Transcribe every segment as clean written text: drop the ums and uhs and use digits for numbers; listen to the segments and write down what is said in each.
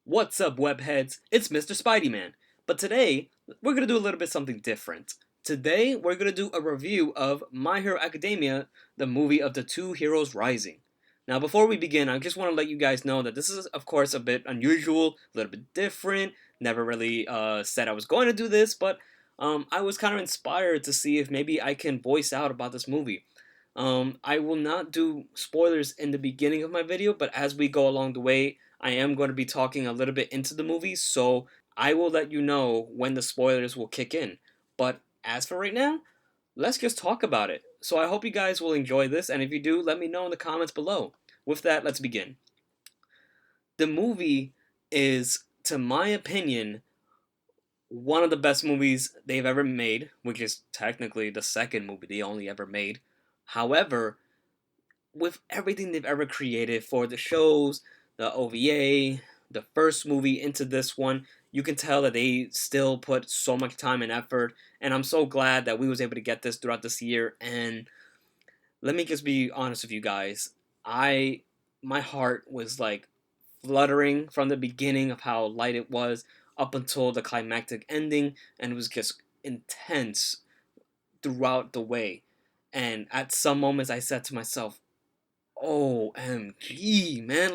What's up, webheads? It's Mr. Spidey Man. But today, we're gonna do a little bit something different. Today, we're gonna do a review of My Hero Academia, the movie of the two heroes rising. Now, before we begin, I just want to let you guys know that this is, of course, a bit unusual, a little bit different. Never really said I was going to do this, but I was kind of inspired to see if maybe I can voice out about this movie. I will not do spoilers in the beginning of my video, but as we go along the way, I am going to be talking a little bit into the movie, so I will let you know when the spoilers will kick in. But as for right now, let's just talk about it. So I hope you guys will enjoy this, and if you do, let me know in the comments below. With that, let's begin. The movie is, to my opinion, one of the best movies they've ever made, which is technically the second movie they only ever made. However, with everything they've ever created for the shows, the OVA, the first movie into this one, you can tell that they still put so much time and effort, and I'm so glad that we was able to get this throughout this year. And let me just be honest with you guys. I my heart was like fluttering from the beginning of how light it was up until the climactic ending, and it was just intense throughout the way. And at some moments I said to myself, OMG, man.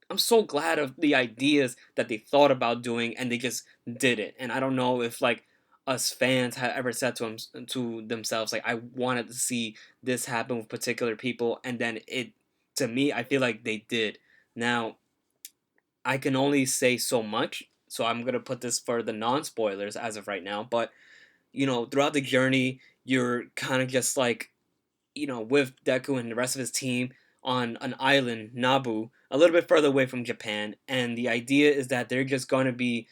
I'm so glad of the ideas that they thought about doing and they just did it. And I don't know if, like, us fans had ever said to themselves, like, I wanted to see this happen with particular people. And then to me, I feel like they did. Now, I can only say so much. So I'm going to put this for the non spoilers as of right now. But, throughout the journey, you're kind of just like, with Deku and the rest of his team on an island, Naboo, a little bit further away from Japan. And the idea is that they're just going to be,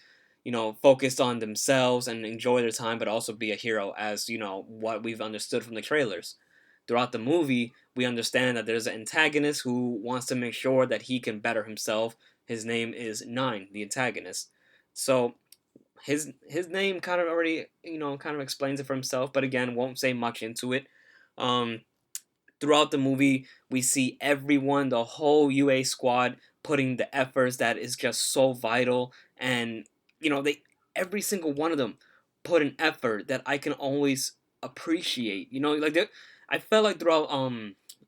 focused on themselves and enjoy their time, but also be a hero, as, what we've understood from the trailers. Throughout the movie, we understand that there's an antagonist who wants to make sure that he can better himself. His name is Nine, the antagonist. So his name kind of already, kind of explains it for himself, but again, won't say much into it. Um, Throughout the movie, we see everyone, the whole UA squad, putting the efforts that is just so vital, and they every single one of them put an effort that I can always appreciate. I felt like throughout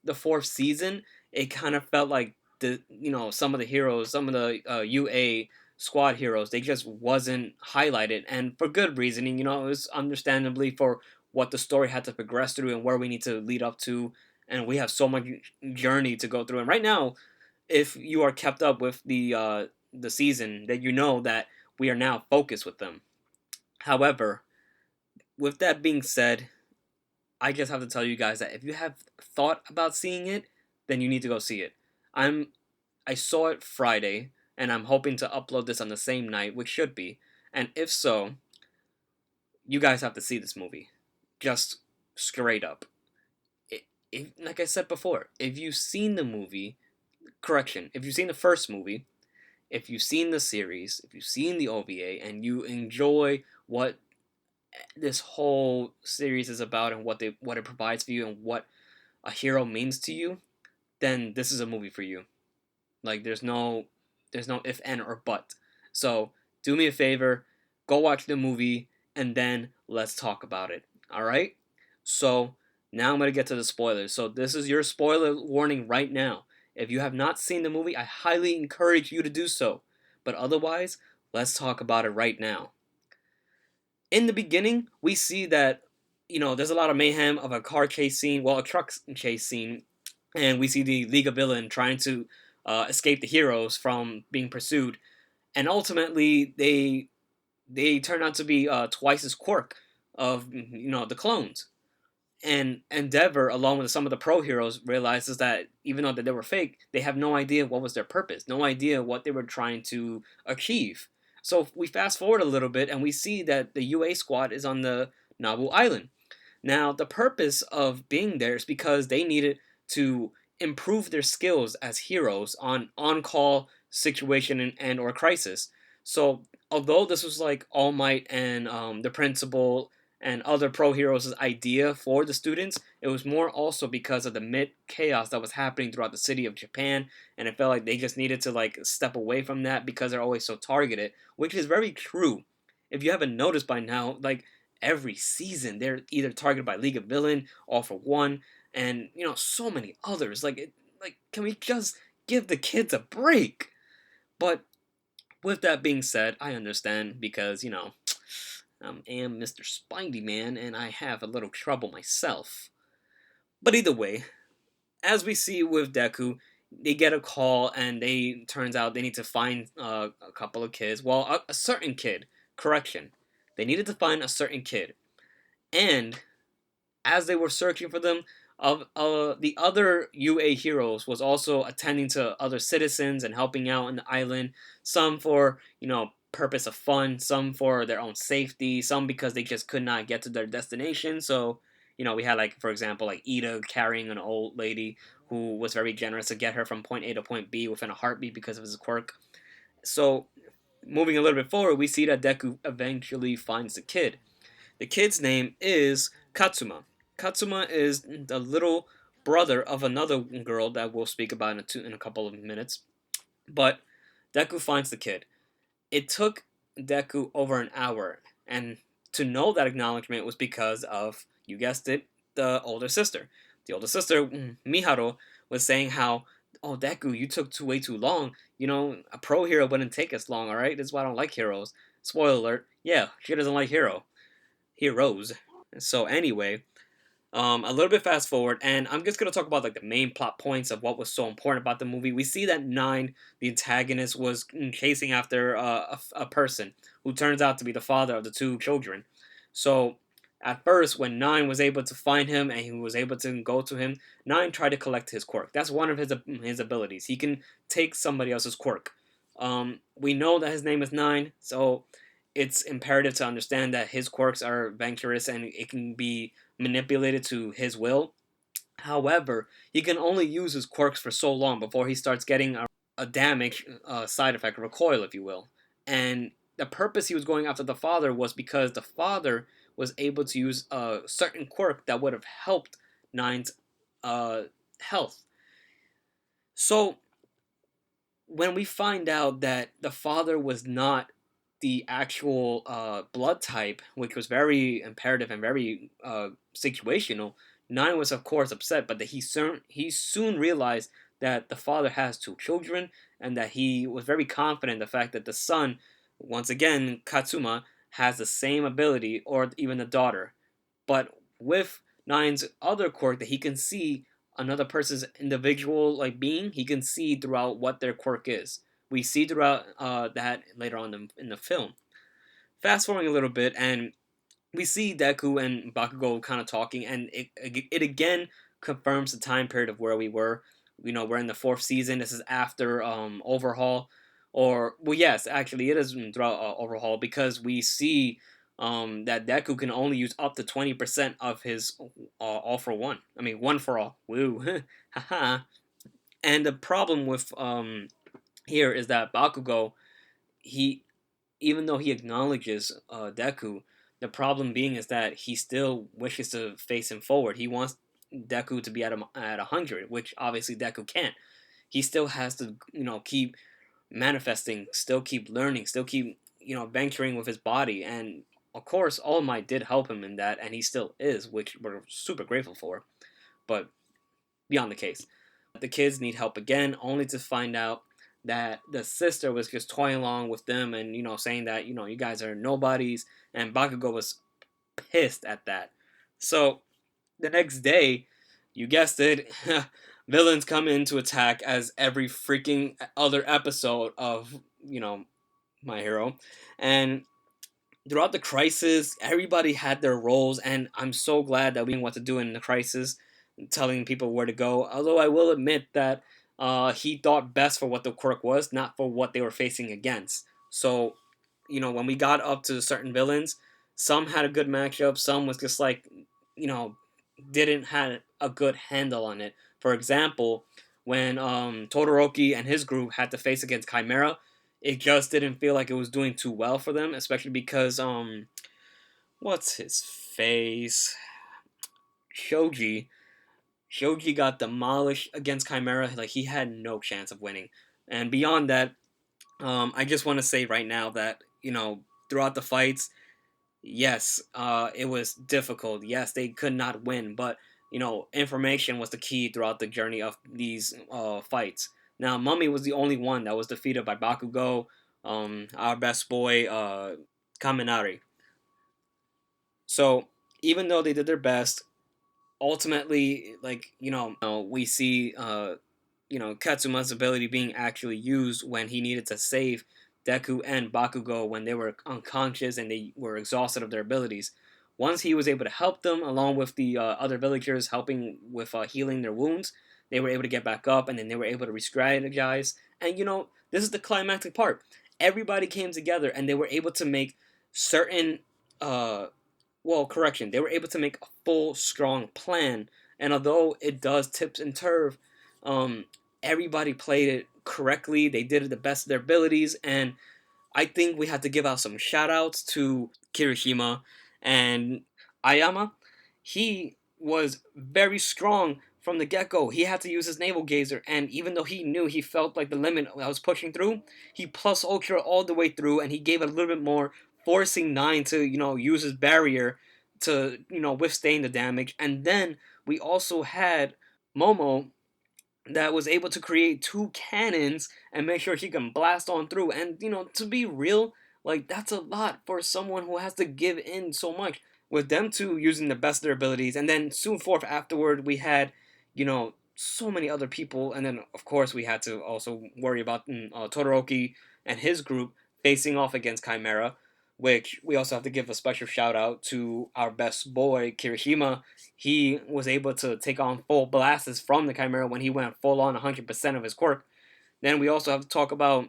the fourth season, it kind of felt like some of the heroes, some of the UA squad heroes, they just wasn't highlighted, and for good reasoning. It was understandably for what the story had to progress through and where we need to lead up to, and we have so much journey to go through. And right now, if you are kept up with the season, that you know that we are now focused with them. However, with that being said, I just have to tell you guys that if you have thought about seeing it, then you need to go see it. I saw it Friday, and I'm hoping to upload this on the same night, which should be. And if so, you guys have to see this movie, just straight up. Like I said before, if you've seen the movie, correction, if you've seen the first movie, if you've seen the series, if you've seen the OVA, and you enjoy what this whole series is about and what it provides for you and what a hero means to you, then this is a movie for you. Like there's no if, and, or but. So do me a favor, go watch the movie, and then let's talk about it. All right. So now I'm gonna get to the spoilers. So this is your spoiler warning right now. If you have not seen the movie, I highly encourage you to do so. But otherwise, let's talk about it right now. In the beginning, we see that there's a lot of mayhem of a car chase scene, well, a truck chase scene, and we see the League of Villain trying to escape the heroes from being pursued, and ultimately they turn out to be twice as quirk of the clones. And Endeavor, along with some of the pro heroes, realizes that even though that they were fake, they have no idea what was their purpose, no idea what they were trying to achieve. So we fast forward a little bit, and we see that the UA squad is on the Nabu Island. Now, the purpose of being there is because they needed to improve their skills as heroes on-call situation and or crisis. So, although this was like All Might and the principal and other pro heroes' idea for the students. It was more also because of the mid chaos that was happening throughout the city of Japan, and it felt like they just needed to like step away from that because they're always so targeted, which is very true. If you haven't noticed by now, like every season they're either targeted by League of Villain, All for One, and so many others. Like can we just give the kids a break? But with that being said, I understand because I am Mr. Spidey Man and I have a little trouble myself. But either way, as we see with Deku, they get a call and they turns out they need to find a couple of kids. Well, a certain kid. Correction. They needed to find a certain kid. And as they were searching for them, of the other UA heroes was also attending to other citizens and helping out on the island. Some for purpose of fun, some for their own safety, some because they just could not get to their destination. So we had like for example like Ida carrying an old lady who was very generous to get her from point A to point B within a heartbeat because of his quirk. So moving a little bit forward, we see that Deku eventually finds the kid. The kid's name is Katsuma. Katsuma is the little brother of another girl that we'll speak about in a couple of minutes. But Deku finds the kid. It took Deku over an hour, and to know that acknowledgement was because of, you guessed it, the older sister. The older sister, Miharu, was saying how, oh, Deku, you took way too long. A pro hero wouldn't take as long, alright? This is why I don't like heroes. Spoiler alert, yeah, she doesn't like heroes. So anyway, a little bit fast forward, and I'm just gonna talk about like the main plot points of what was so important about the movie. We see that Nine, the antagonist, was chasing after a person who turns out to be the father of the two children. So at first, when Nine was able to find him and he was able to go to him, Nine tried to collect his quirk. That's one of his abilities. He can take somebody else's quirk. We know that his name is Nine, so it's imperative to understand that his quirks are venturous and it can be manipulated to his will. However, he can only use his quirks for so long before he starts getting a damage side effect, recoil, if you will. And the purpose he was going after the father was because the father was able to use a certain quirk that would have helped Nine's health. So when we find out that the father was not the actual blood type, which was very imperative and very situational, Nine was of course upset, but that he soon realized that the father has two children, and that he was very confident in the fact that the son, once again Katsuma, has the same ability, or even the daughter. But with Nine's other quirk, that he can see another person's individual like being, he can see throughout what their quirk is. We see throughout that later on in the film. Fast forwarding a little bit, and we see Deku and Bakugo kind of talking, and it again confirms the time period of where we were. We're in the fourth season. This is after Overhaul, or well, yes, actually, it is throughout Overhaul, because we see that Deku can only use up to 20% of his All for One. I mean, One for All. Woo, haha. And the problem with here is that Bakugo, he even though he acknowledges Deku, the problem being is that he still wishes to face him forward. He wants Deku to be at 100, which obviously Deku can't. He still has to keep manifesting, still keep learning, still keep venturing with his body, and of course All Might did help him in that, and he still is, which we're super grateful for. But beyond the case, the kids need help again, only to find out that the sister was just toying along with them and saying that you guys are nobodies, and Bakugo was pissed at that. So the next day, you guessed it, villains come in to attack as every freaking other episode of My Hero. And throughout the crisis, everybody had their roles, and I'm so glad that we knew what to do in the crisis, telling people where to go. Although I will admit that he thought best for what the quirk was, not for what they were facing against. So, when we got up to certain villains, some had a good matchup, some was just like, you know, didn't have a good handle on it. For example, when Todoroki and his group had to face against Chimera, it just didn't feel like it was doing too well for them, especially because what's his face Shoji. Shoji got demolished against Chimera. Like, he had no chance of winning. And beyond that, I just want to say right now that, throughout the fights, yes, it was difficult. Yes, they could not win, but information was the key throughout the journey of these fights. Now, Mummy was the only one that was defeated by Bakugo, our best boy, Kaminari. So even though they did their best, ultimately, like, we see Katsuma's ability being actually used when he needed to save Deku and Bakugo when they were unconscious and they were exhausted of their abilities. Once he was able to help them, along with the other villagers helping with healing their wounds, they were able to get back up, and then they were able to re-strategize. And this is the climactic part. Everybody came together, and they were able to make certain well, correction, they were able to make a full, strong plan. And although it does tips and turf, um, everybody played it correctly. They did it the best of their abilities. And I think we had to give out some shout outs to Kirishima and Ayama. He was very strong from the get go. He had to use his navel gazer, and even though he knew he felt like the limit I was pushing through, he plus ultra all the way through, and he gave it a little bit more, forcing Nine to use his barrier to withstand the damage. And then we also had Momo that was able to create two cannons and make sure he can blast on through. And to be real, like, that's a lot for someone who has to give in so much. With them two using the best of their abilities, and then soon forth afterward, we had so many other people, and then of course we had to also worry about Todoroki and his group facing off against Chimera, which we also have to give a special shout out to our best boy Kirishima. He was able to take on full blasts from the Chimera when he went full on 100% of his quirk. Then we also have to talk about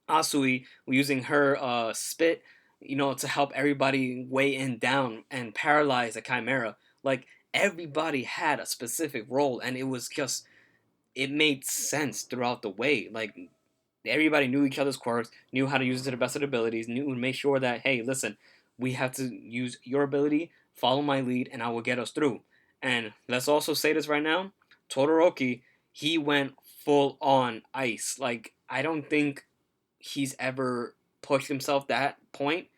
Asui using her spit, to help everybody weigh in down and paralyze the Chimera. Like, everybody had a specific role, and it made sense throughout the way. Like, everybody knew each other's quirks, knew how to use it to the best of their abilities, knew to make sure that, hey, listen, we have to use your ability, follow my lead, and I will get us through. And let's also say this right now, Todoroki, he went full on ice. Like, I don't think he's ever pushed himself that point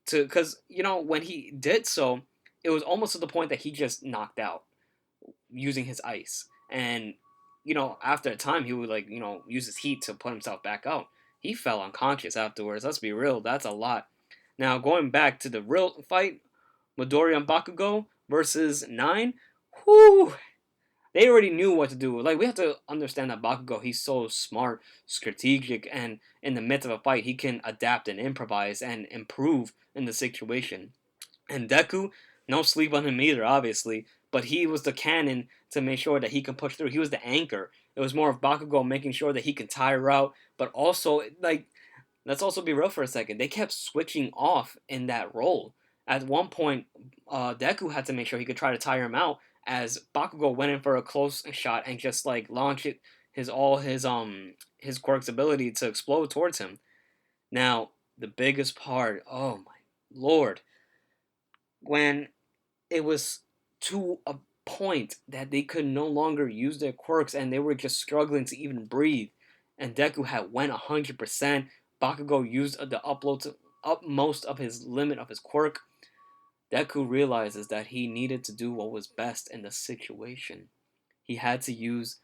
to, because when he did so, it was almost to the point that he just knocked out using his ice. And after a time, he would, like, use his heat to put himself back out. He fell unconscious afterwards. Let's be real, that's a lot. Now, going back to the real fight, Midori and Bakugo versus Nine. Whoo, they already knew what to do. Like, we have to understand that Bakugo, he's so smart, strategic, and in the midst of a fight, he can adapt and improvise and improve in the situation. And Deku, no sleep on him either, obviously, but he was the cannon to make sure that he can push through. He was the anchor. It was more of Bakugo making sure that he can tire out, but also, like, let's also be real for a second. They kept switching off in that role. At one point, Deku had to make sure he could try to tire him out, as Bakugo went in for a close shot and just, like, launched it, his quirk's ability to explode towards him. Now, the biggest part, oh my lord, when it was to a point that they could no longer use their quirks and they were just struggling to even breathe, and Deku had went 100%. Bakugo used the utmost of his limit of his quirk. Deku realizes that he needed to do what was best in the situation. He had to use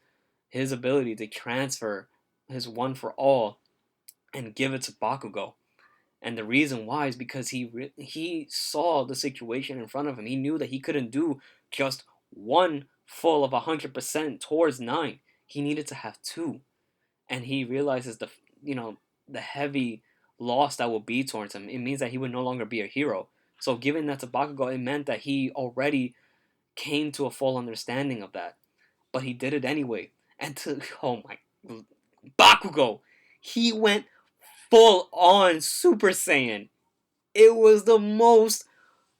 his ability to transfer his one for all and give it to Bakugo. And the reason why is because he saw the situation in front of him. He knew that he couldn't do just one full of 100% towards Nine. He needed to have two, and he realizes the heavy loss that will be towards him. It means that he would no longer be a hero. So giving that to Bakugo, it meant that he already came to a full understanding of that. But he did it anyway. And oh my, Bakugo, he went full on Super Saiyan. It was the most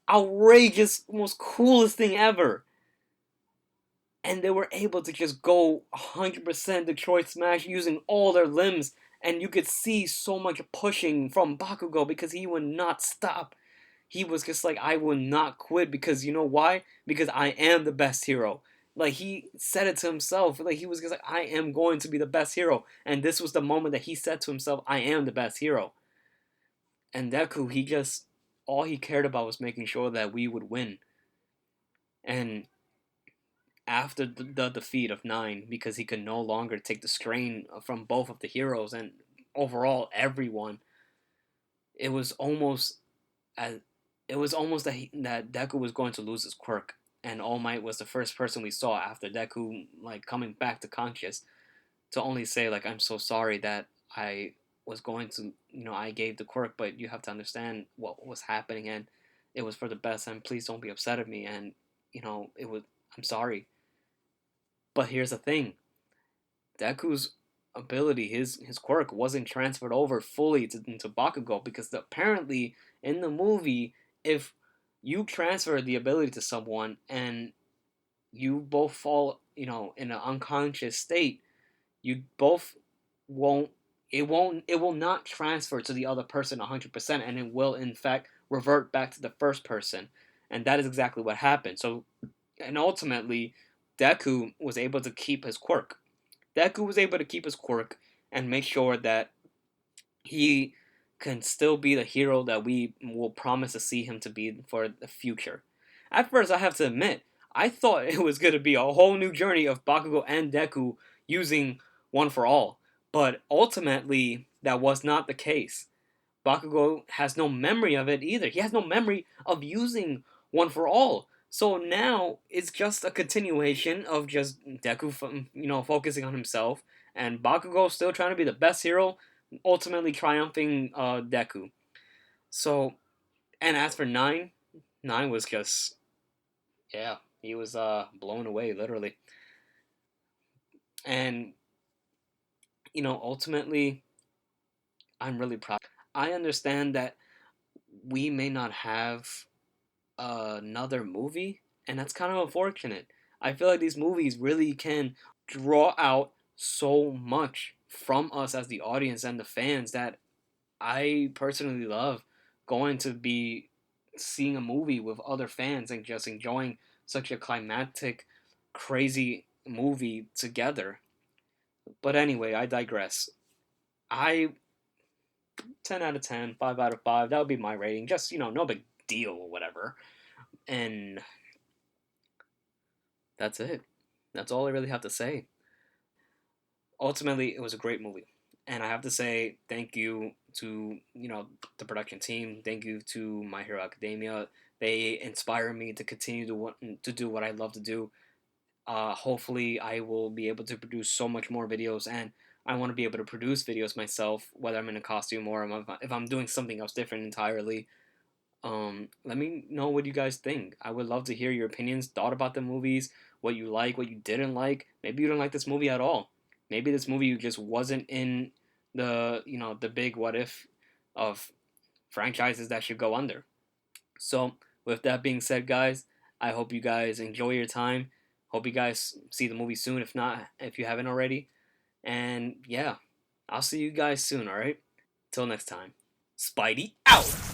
outrageous, most coolest thing ever. And they were able to just go 100% Detroit Smash using all their limbs. And you could see so much pushing from Bakugo because he would not stop. he was just like, I will not quit because you know why? Because I am the best hero. Like he said it to himself. Like he was just like, I am going to be the best hero. And this was the moment that he said to himself, I am the best hero. And Deku, he just all he cared about was making sure that we would win. And after the defeat of Nine, because he could no longer take the strain from both of the heroes and overall everyone, it was almost as it was almost that Deku was going to lose his quirk, and All Might was the first person we saw after Deku like coming back to conscious to only say like, I'm so sorry that I was going to, I gave the quirk, but you have to understand what was happening, and it was for the best, and please don't be upset at me, and it was, I'm sorry. But here's the thing, Deku's ability, his quirk, wasn't transferred over fully into Bakugo, because apparently in the movie, if you transfer the ability to someone and you both fall, in an unconscious state, you both won't. It will not transfer to the other person 100%, and it will in fact revert back to the first person, and that is exactly what happened. So, and ultimately, Deku was able to keep his quirk. Deku was able to keep his quirk and make sure that he can still be the hero that we will promise to see him to be for the future. At first, I have to admit, I thought it was going to be a whole new journey of Bakugo and Deku using One for All, but ultimately, that was not the case. Bakugo has no memory of it either. He has no memory of using One for All. So now it's just a continuation of just Deku, focusing on himself, and Bakugo still trying to be the best hero, ultimately triumphing Deku. So, and as for Nine, Nine was just, yeah, he was blown away literally, and ultimately, I'm really proud. I understand that we may not have another movie, and that's kind of unfortunate. I feel like these movies really can draw out so much from us as the audience and the fans that I personally love going to be seeing a movie with other fans and just enjoying such a climactic, crazy movie together. But anyway, I digress. I 10 out of 10, 5 out of 5. That would be my rating. Just, no big deal or whatever. And that's it. That's all I really have to say. Ultimately, it was a great movie. And I have to say thank you to, the production team. Thank you to My Hero Academia. They inspire me to continue to do what I love to do. Hopefully, I will be able to produce so much more videos, and I want to be able to produce videos myself, whether I'm in a costume or if I'm doing something else different entirely. Let me know what you guys think. I would love to hear your opinions, thought about the movies, what you like, what you didn't like. Maybe you didn't like this movie at all. Maybe this movie just wasn't in the big what if of franchises that should go under. So, with that being said, guys, I hope you guys enjoy your time. Hope you guys see the movie soon, if not, if you haven't already. And yeah, I'll see you guys soon, alright? Till next time. Spidey out!